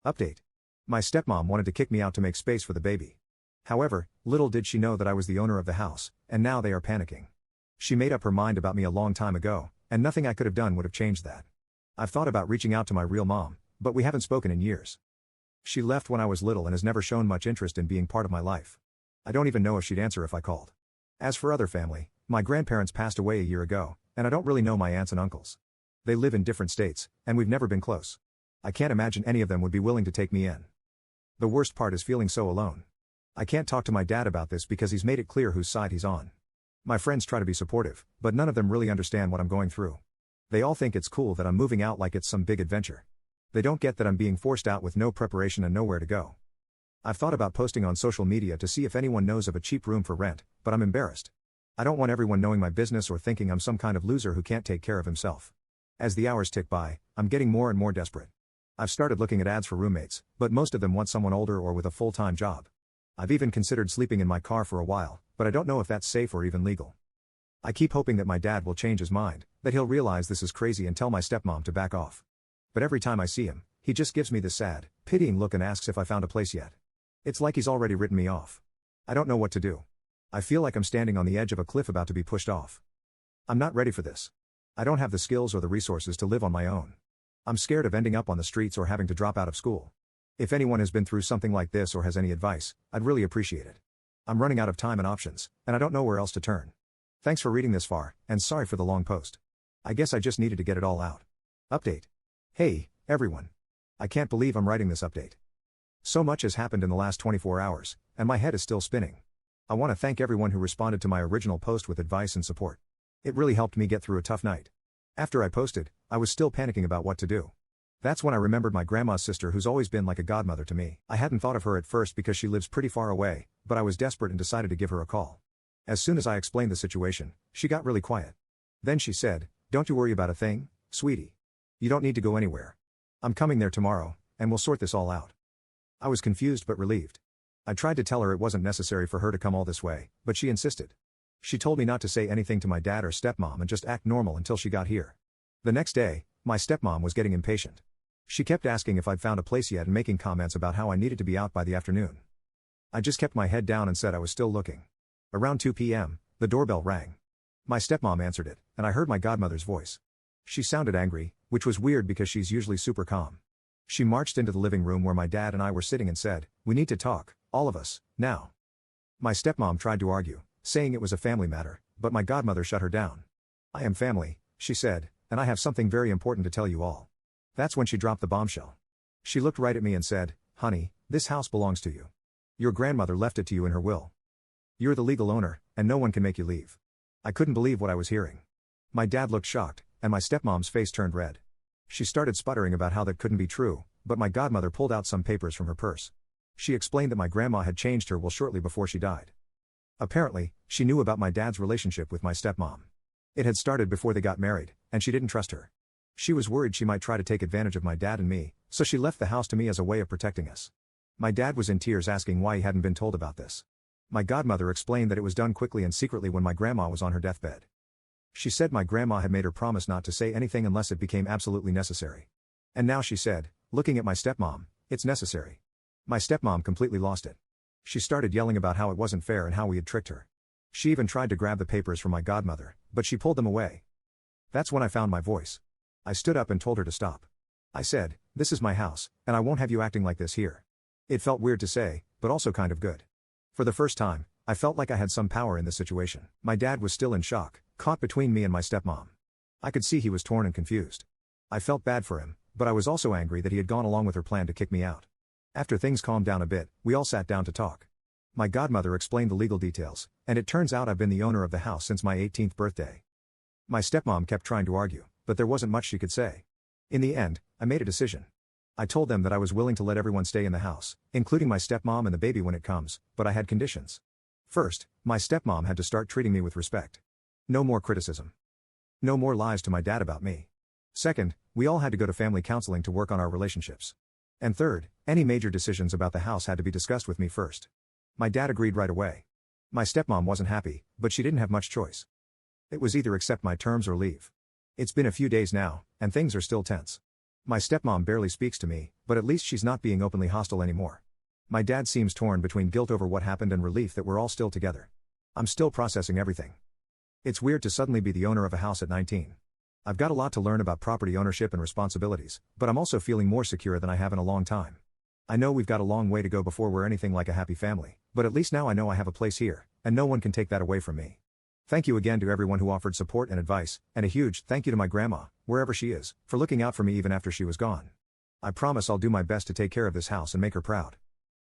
Update. My stepmom wanted to kick me out to make space for the baby. However, little did she know that I was the owner of the house, and now they are panicking. She made up her mind about me a long time ago, and nothing I could have done would have changed that. I've thought about reaching out to my real mom, but we haven't spoken in years. She left when I was little and has never shown much interest in being part of my life. I don't even know if she'd answer if I called. As for other family, my grandparents passed away a year ago, and I don't really know my aunts and uncles. They live in different states, and we've never been close. I can't imagine any of them would be willing to take me in. The worst part is feeling so alone. I can't talk to my dad about this because he's made it clear whose side he's on. My friends try to be supportive, but none of them really understand what I'm going through. They all think it's cool that I'm moving out like it's some big adventure. They don't get that I'm being forced out with no preparation and nowhere to go. I've thought about posting on social media to see if anyone knows of a cheap room for rent, but I'm embarrassed. I don't want everyone knowing my business or thinking I'm some kind of loser who can't take care of himself. As the hours tick by, I'm getting more and more desperate. I've started looking at ads for roommates, but most of them want someone older or with a full-time job. I've even considered sleeping in my car for a while, but I don't know if that's safe or even legal. I keep hoping that my dad will change his mind, that he'll realize this is crazy and tell my stepmom to back off. But every time I see him, he just gives me this sad, pitying look and asks if I found a place yet. It's like he's already written me off. I don't know what to do. I feel like I'm standing on the edge of a cliff about to be pushed off. I'm not ready for this. I don't have the skills or the resources to live on my own. I'm scared of ending up on the streets or having to drop out of school. If anyone has been through something like this or has any advice, I'd really appreciate it. I'm running out of time and options, and I don't know where else to turn. Thanks for reading this far, and sorry for the long post. I guess I just needed to get it all out. Update. Hey, everyone. I can't believe I'm writing this update. So much has happened in the last 24 hours, and my head is still spinning. I want to thank everyone who responded to my original post with advice and support. It really helped me get through a tough night. After I posted, I was still panicking about what to do. That's when I remembered my grandma's sister who's always been like a godmother to me. I hadn't thought of her at first because she lives pretty far away, but I was desperate and decided to give her a call. As soon as I explained the situation, she got really quiet. Then she said, "Don't you worry about a thing, sweetie. You don't need to go anywhere. I'm coming there tomorrow, and we'll sort this all out." I was confused but relieved. I tried to tell her it wasn't necessary for her to come all this way, but she insisted. She told me not to say anything to my dad or stepmom and just act normal until she got here. The next day, my stepmom was getting impatient. She kept asking if I'd found a place yet and making comments about how I needed to be out by the afternoon. I just kept my head down and said I was still looking. Around 2 p.m., the doorbell rang. My stepmom answered it, and I heard my godmother's voice. She sounded angry, which was weird because she's usually super calm. She marched into the living room where my dad and I were sitting and said, "We need to talk, all of us, now." My stepmom tried to argue, saying it was a family matter, but my godmother shut her down. "I am family," she said, "and I have something very important to tell you all." That's when she dropped the bombshell. She looked right at me and said, "Honey, this house belongs to you. Your grandmother left it to you in her will. You're the legal owner, and no one can make you leave." I couldn't believe what I was hearing. My dad looked shocked, and my stepmom's face turned red. She started sputtering about how that couldn't be true, but my godmother pulled out some papers from her purse. She explained that my grandma had changed her will shortly before she died. Apparently, she knew about my dad's relationship with my stepmom. It had started before they got married, and she didn't trust her. She was worried she might try to take advantage of my dad and me, so she left the house to me as a way of protecting us. My dad was in tears asking why he hadn't been told about this. My godmother explained that it was done quickly and secretly when my grandma was on her deathbed. She said my grandma had made her promise not to say anything unless it became absolutely necessary. And now she said, looking at my stepmom, "It's necessary." My stepmom completely lost it. She started yelling about how it wasn't fair and how we had tricked her. She even tried to grab the papers from my godmother, but she pulled them away. That's when I found my voice. I stood up and told her to stop. I said, "This is my house, and I won't have you acting like this here." It felt weird to say, but also kind of good. For the first time, I felt like I had some power in this situation. My dad was still in shock, caught between me and my stepmom. I could see he was torn and confused. I felt bad for him, but I was also angry that he had gone along with her plan to kick me out. After things calmed down a bit, we all sat down to talk. My godmother explained the legal details, and it turns out I've been the owner of the house since my 18th birthday. My stepmom kept trying to argue, but there wasn't much she could say. In the end, I made a decision. I told them that I was willing to let everyone stay in the house, including my stepmom and the baby when it comes, but I had conditions. First, my stepmom had to start treating me with respect. No more criticism. No more lies to my dad about me. Second, we all had to go to family counseling to work on our relationships. And third, any major decisions about the house had to be discussed with me first. My dad agreed right away. My stepmom wasn't happy, but she didn't have much choice. It was either accept my terms or leave. It's been a few days now, and things are still tense. My stepmom barely speaks to me, but at least she's not being openly hostile anymore. My dad seems torn between guilt over what happened and relief that we're all still together. I'm still processing everything. It's weird to suddenly be the owner of a house at 19. I've got a lot to learn about property ownership and responsibilities, but I'm also feeling more secure than I have in a long time. I know we've got a long way to go before we're anything like a happy family, but at least now I know I have a place here, and no one can take that away from me. Thank you again to everyone who offered support and advice, and a huge thank you to my grandma, wherever she is, for looking out for me even after she was gone. I promise I'll do my best to take care of this house and make her proud.